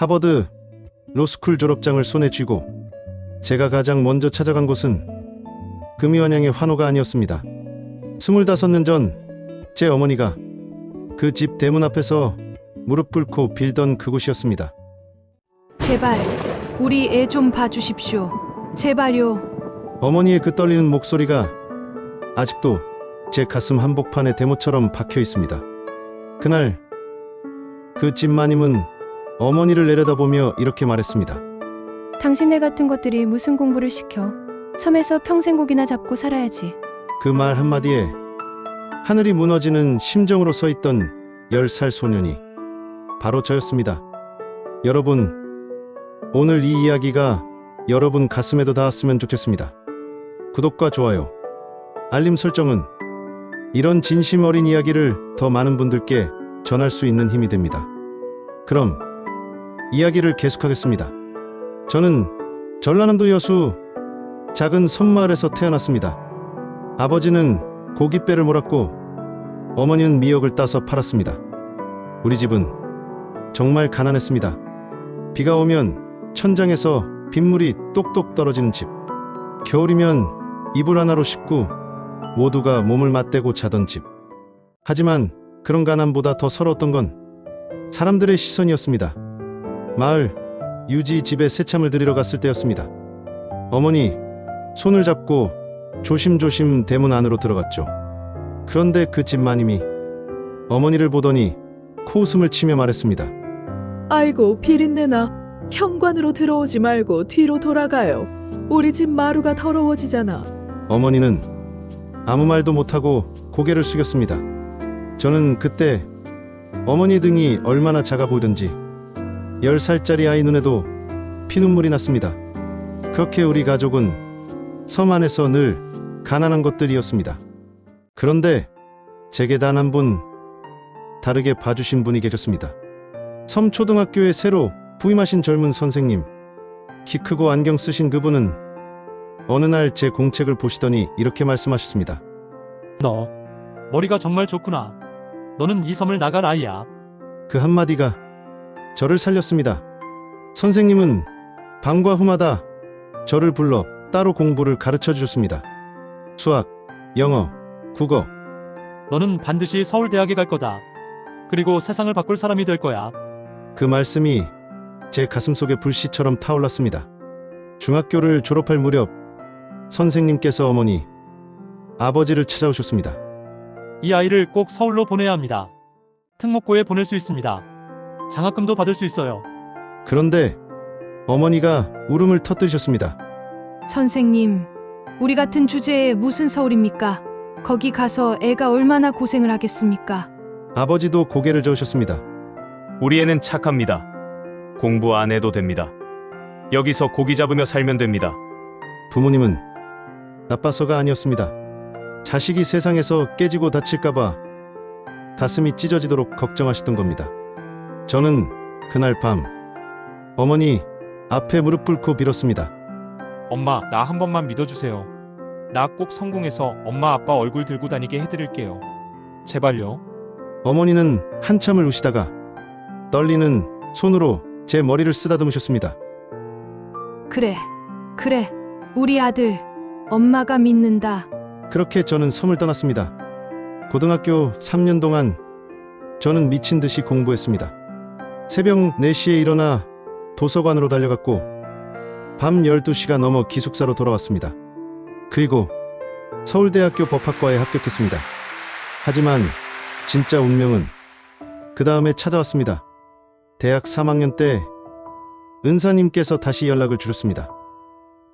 하버드 로스쿨 졸업장을 손에 쥐고 제가 가장 먼저 찾아간 곳은 금이환영의 환호가 아니었습니다. 25년 전 제 어머니가 그 집 대문 앞에서 무릎 꿇고 빌던 그곳이었습니다. 제발 우리 애 좀 봐주십시오. 제발요. 어머니의 그 떨리는 목소리가 아직도 제 가슴 한복판에 대모처럼 박혀 있습니다. 그날 그 집 마님은 어머니를 내려다보며 이렇게 말했습니다. 당신네 같은 것들이 무슨 공부를 시켜. 섬에서 평생 고기나 잡고 살아야지. 그 말 한마디에 하늘이 무너지는 심정으로 서 있던 10살 소년이 바로 저였습니다. 여러분, 오늘 이 이야기가 여러분 가슴에도 닿았으면 좋겠습니다. 구독과 좋아요, 알림 설정은 이런 진심 어린 이야기를 더 많은 분들께 전할 수 있는 힘이 됩니다. 그럼 이야기를 계속하겠습니다. 저는 전라남도 여수 작은 섬마을에서 태어났습니다. 아버지는 고깃배를 몰았고 어머니는 미역을 따서 팔았습니다. 우리 집은 정말 가난했습니다. 비가 오면 천장에서 빗물이 똑똑 떨어지는 집, 겨울이면 이불 하나로 씻고 모두가 몸을 맞대고 자던 집. 하지만 그런 가난보다 더 서러웠던 건 사람들의 시선이었습니다. 마을 유지 집에 새참을 드리러 갔을 때였습니다. 어머니 손을 잡고 조심조심 대문 안으로 들어갔죠. 그런데 그 집 마님이 어머니를 보더니 코웃음을 치며 말했습니다. 아이고 비린내나. 현관으로 들어오지 말고 뒤로 돌아가요. 우리 집 마루가 더러워지잖아. 어머니는 아무 말도 못하고 고개를 숙였습니다. 저는 그때 어머니 등이 얼마나 작아 보이던지 10살짜리 아이 눈에도 피눈물이 났습니다. 그렇게 우리 가족은 섬 안에서 늘 가난한 것들이었습니다. 그런데 제게 단 한 분 다르게 봐주신 분이 계셨습니다. 섬 초등학교에 새로 부임하신 젊은 선생님. 키 크고 안경 쓰신 그분은 어느 날 제 공책을 보시더니 이렇게 말씀하셨습니다. 너 머리가 정말 좋구나. 너는 이 섬을 나갈 아이야. 그 한마디가 저를 살렸습니다. 선생님은 방과 후마다 저를 불러 따로 공부를 가르쳐 주셨습니다. 수학, 영어, 국어. 너는 반드시 서울대학에 갈 거다. 그리고 세상을 바꿀 사람이 될 거야. 그 말씀이 제 가슴속에 불씨처럼 타올랐습니다. 중학교를 졸업할 무렵 선생님께서 어머니, 아버지를 찾아오셨습니다. 이 아이를 꼭 서울로 보내야 합니다. 특목고에 보낼 수 있습니다. 장학금도 받을 수 있어요. 그런데 어머니가 울음을 터뜨리셨습니다. 선생님, 우리 같은 주제에 무슨 서울입니까? 거기 가서 애가 얼마나 고생을 하겠습니까? 아버지도 고개를 저으셨습니다. 우리 애는 착합니다. 공부 안 해도 됩니다. 여기서 고기 잡으며 살면 됩니다. 부모님은 나빠서가 아니었습니다. 자식이 세상에서 깨지고 다칠까봐 가슴이 찢어지도록 걱정하시던 겁니다. 저는 그날 밤 어머니 앞에 무릎 꿇고 빌었습니다. 엄마, 나 한 번만 믿어주세요. 나 꼭 성공해서 엄마 아빠 얼굴 들고 다니게 해드릴게요. 제발요. 어머니는 한참을 우시다가 떨리는 손으로 제 머리를 쓰다듬으셨습니다. 그래, 우리 아들 엄마가 믿는다. 그렇게 저는 섬을 떠났습니다. 고등학교 3년 동안 저는 미친 듯이 공부했습니다. 새벽 4시에 일어나 도서관으로 달려갔고 밤 12시가 넘어 기숙사로 돌아왔습니다. 그리고 서울대학교 법학과에 합격했습니다. 하지만 진짜 운명은 그 다음에 찾아왔습니다. 대학 3학년 때 은사님께서 다시 연락을 주셨습니다.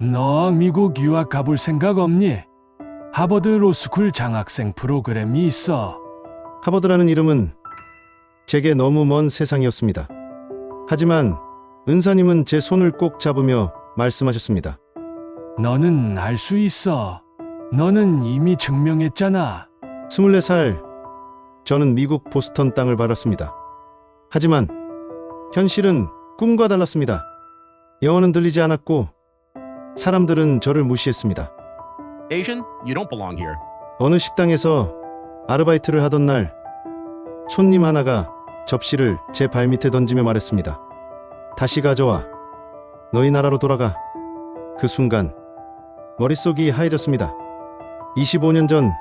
너 미국 유학 가볼 생각 없니? 하버드 로스쿨 장학생 프로그램이 있어. 하버드라는 이름은 제게 너무 먼 세상이었습니다. 하지만 은사님은 제 손을 꼭 잡으며 말씀하셨습니다. 너는 할 수 있어. 너는 이미 증명했잖아. 24살 저는 미국 보스턴 땅을 밟았습니다. 하지만 현실은 꿈과 달랐습니다. 영어는 들리지 않았고 사람들은 저를 무시했습니다. Asian, you don't belong here. 어느 식당에서 아르바이트를 하던 날 손님 하나가 접시를 제 발밑에 던지며 말했습니다. 다시 가져와. 너희 나라로 돌아가. 그 순간 머릿속이 하얘졌습니다. 25년 전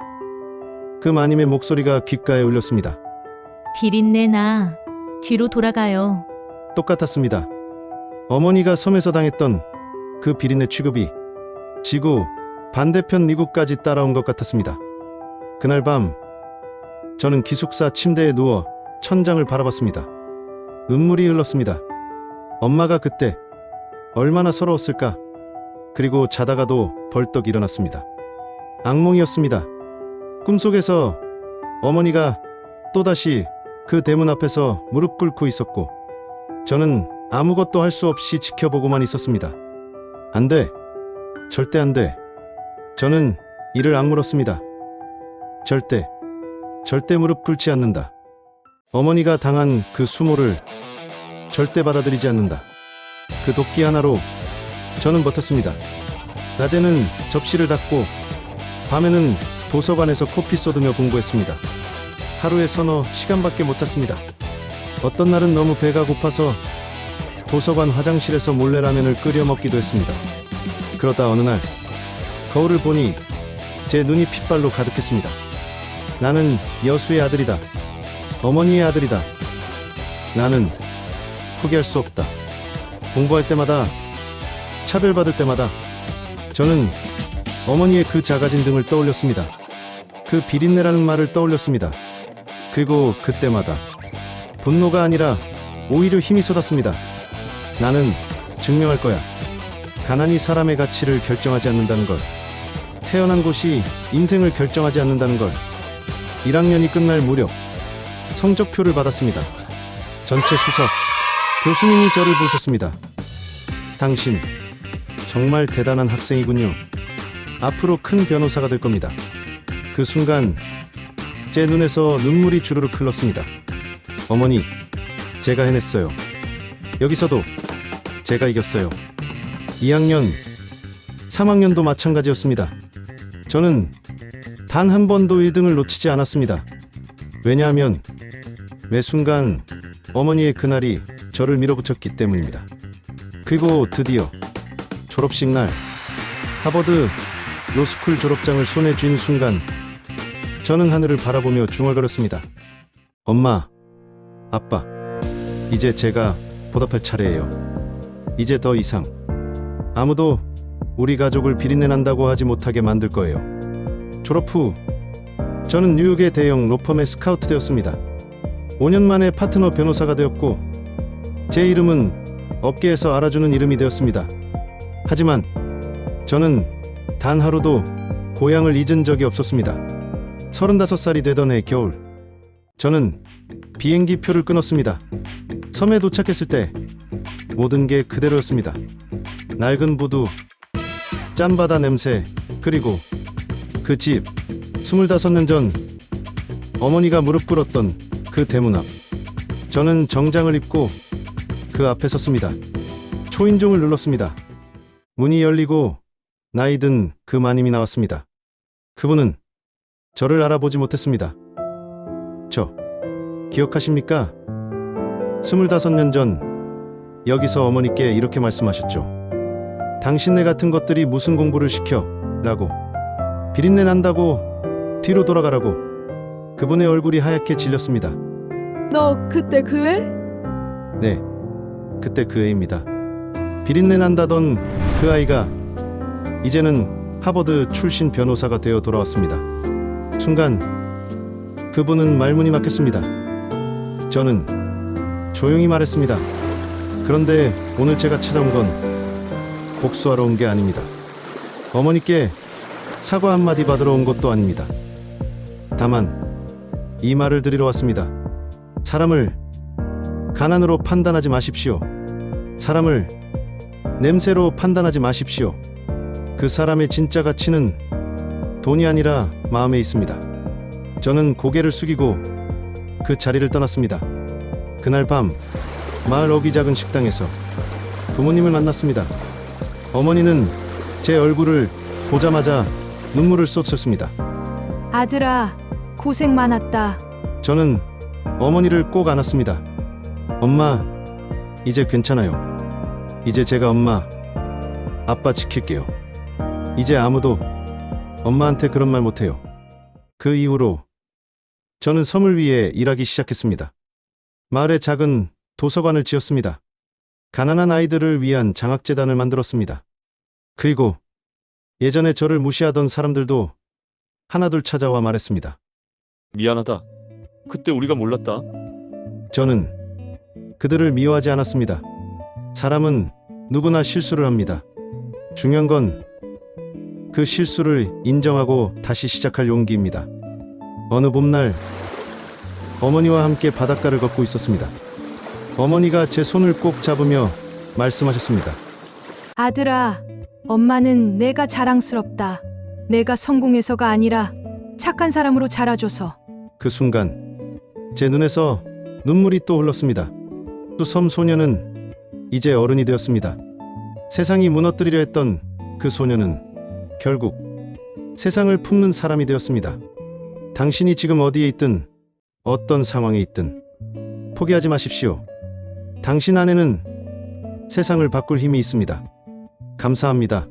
그 마님의 목소리가 귓가에 울렸습니다. 비린내 나. 뒤로 돌아가요. 똑같았습니다. 어머니가 섬에서 당했던 그 비린내 취급이 지구 반대편 미국까지 따라온 것 같았습니다. 그날 밤 저는 기숙사 침대에 누워 천장을 바라봤습니다. 눈물이 흘렀습니다. 엄마가 그때 얼마나 서러웠을까? 그리고 자다가도 벌떡 일어났습니다. 악몽이었습니다. 꿈속에서 어머니가 또다시 그 대문 앞에서 무릎 꿇고 있었고 저는 아무것도 할 수 없이 지켜보고만 있었습니다. 안 돼. 절대 안 돼. 저는 이를 악물었습니다. 절대 무릎 꿇지 않는다. 어머니가 당한 그 수모를 절대 받아들이지 않는다. 그 도끼 하나로 저는 버텼습니다. 낮에는 접시를 닦고 밤에는 도서관에서 코피 쏟으며 공부했습니다. 하루에 서너 시간밖에 못 잤습니다. 어떤 날은 너무 배가 고파서 도서관 화장실에서 몰래 라면을 끓여 먹기도 했습니다. 그러다 어느 날 거울을 보니 제 눈이 핏발로 가득했습니다. 나는 여수의 아들이다. 어머니의 아들이다. 나는 포기할 수 없다. 공부할 때마다, 차별받을 때마다 저는 어머니의 그 작아진 등을 떠올렸습니다. 그 비린내라는 말을 떠올렸습니다. 그리고 그때마다 분노가 아니라 오히려 힘이 쏟았습니다. 나는 증명할 거야. 가난이 사람의 가치를 결정하지 않는다는 걸. 태어난 곳이 인생을 결정하지 않는다는 걸. 1학년이 끝날 무렵 성적표를 받았습니다. 전체 수석. 교수님이 저를 보셨습니다. 당신 정말 대단한 학생이군요. 앞으로 큰 변호사가 될 겁니다. 그 순간 제 눈에서 눈물이 주르륵 흘렀습니다. 어머니, 제가 해냈어요. 여기서도 제가 이겼어요. 2학년, 3학년도 마찬가지였습니다. 저는 단 한 번도 1등을 놓치지 않았습니다. 왜냐하면 매 순간 어머니의 그날이 저를 밀어붙였기 때문입니다. 그리고 드디어 졸업식 날 하버드 로스쿨 졸업장을 손에 쥔 순간 저는 하늘을 바라보며 중얼거렸습니다. 엄마, 아빠, 이제 제가 보답할 차례예요. 이제 더 이상 아무도 우리 가족을 비린내 난다고 하지 못하게 만들 거예요. 졸업 후 저는 뉴욕의 대형 로펌에 스카우트 되었습니다. 5년 만에 파트너 변호사가 되었고 제 이름은 업계에서 알아주는 이름이 되었습니다. 하지만 저는 단 하루도 고향을 잊은 적이 없었습니다. 35살이 되던 해 겨울 저는 비행기 표를 끊었습니다. 섬에 도착했을 때 모든 게 그대로였습니다. 낡은 부두, 짠바다 냄새, 그리고 그 집. 25년 전 어머니가 무릎 꿇었던 그 대문 앞. 저는 정장을 입고 그 앞에 섰습니다. 초인종을 눌렀습니다. 문이 열리고 나이 든 그 마님이 나왔습니다. 그분은 저를 알아보지 못했습니다. 저 기억하십니까? 25년 전 여기서 어머니께 이렇게 말씀하셨죠. 당신네 같은 것들이 무슨 공부를 시켜? 라고. 비린내 난다고 뒤로 돌아가라고. 그분의 얼굴이 하얗게 질렸습니다. 너 그때 그 애? 네, 그때 그 애입니다. 비린내 난다던 그 아이가 이제는 하버드 출신 변호사가 되어 돌아왔습니다. 순간 그분은 말문이 막혔습니다. 저는 조용히 말했습니다. 그런데 오늘 제가 찾아온 건 복수하러 온 게 아닙니다. 어머니께 사과 한마디 받으러 온 것도 아닙니다. 다만 이 말을 드리러 왔습니다. 사람을 가난으로 판단하지 마십시오. 사람을 냄새로 판단하지 마십시오. 그 사람의 진짜 가치는 돈이 아니라 마음에 있습니다. 저는 고개를 숙이고 그 자리를 떠났습니다. 그날 밤 마을 어귀 작은 식당에서 부모님을 만났습니다. 어머니는 제 얼굴을 보자마자 눈물을 쏟으셨습니다. 아들아, 고생 많았다. 저는 어머니를 꼭 안았습니다. 엄마, 이제 괜찮아요. 이제 제가 엄마, 아빠 지킬게요. 이제 아무도 엄마한테 그런 말 못해요. 그 이후로 저는 섬을 위해 일하기 시작했습니다. 마을에 작은 도서관을 지었습니다. 가난한 아이들을 위한 장학재단을 만들었습니다. 그리고 예전에 저를 무시하던 사람들도 하나둘 찾아와 말했습니다. 미안하다. 그때 우리가 몰랐다. 저는 그들을 미워하지 않았습니다. 사람은 누구나 실수를 합니다. 중요한 건 그 실수를 인정하고 다시 시작할 용기입니다. 어느 봄날 어머니와 함께 바닷가를 걷고 있었습니다. 어머니가 제 손을 꼭 잡으며 말씀하셨습니다. 아들아, 엄마는 내가 자랑스럽다. 내가 성공해서가 아니라 착한 사람으로 자라줘서. 그 순간 제 눈에서 눈물이 또 흘렀습니다. 섬 소녀는 이제 어른이 되었습니다. 세상이 무너뜨리려 했던 그 소녀는 결국 세상을 품는 사람이 되었습니다. 당신이 지금 어디에 있든 어떤 상황에 있든 포기하지 마십시오. 당신 안에는 세상을 바꿀 힘이 있습니다. 감사합니다.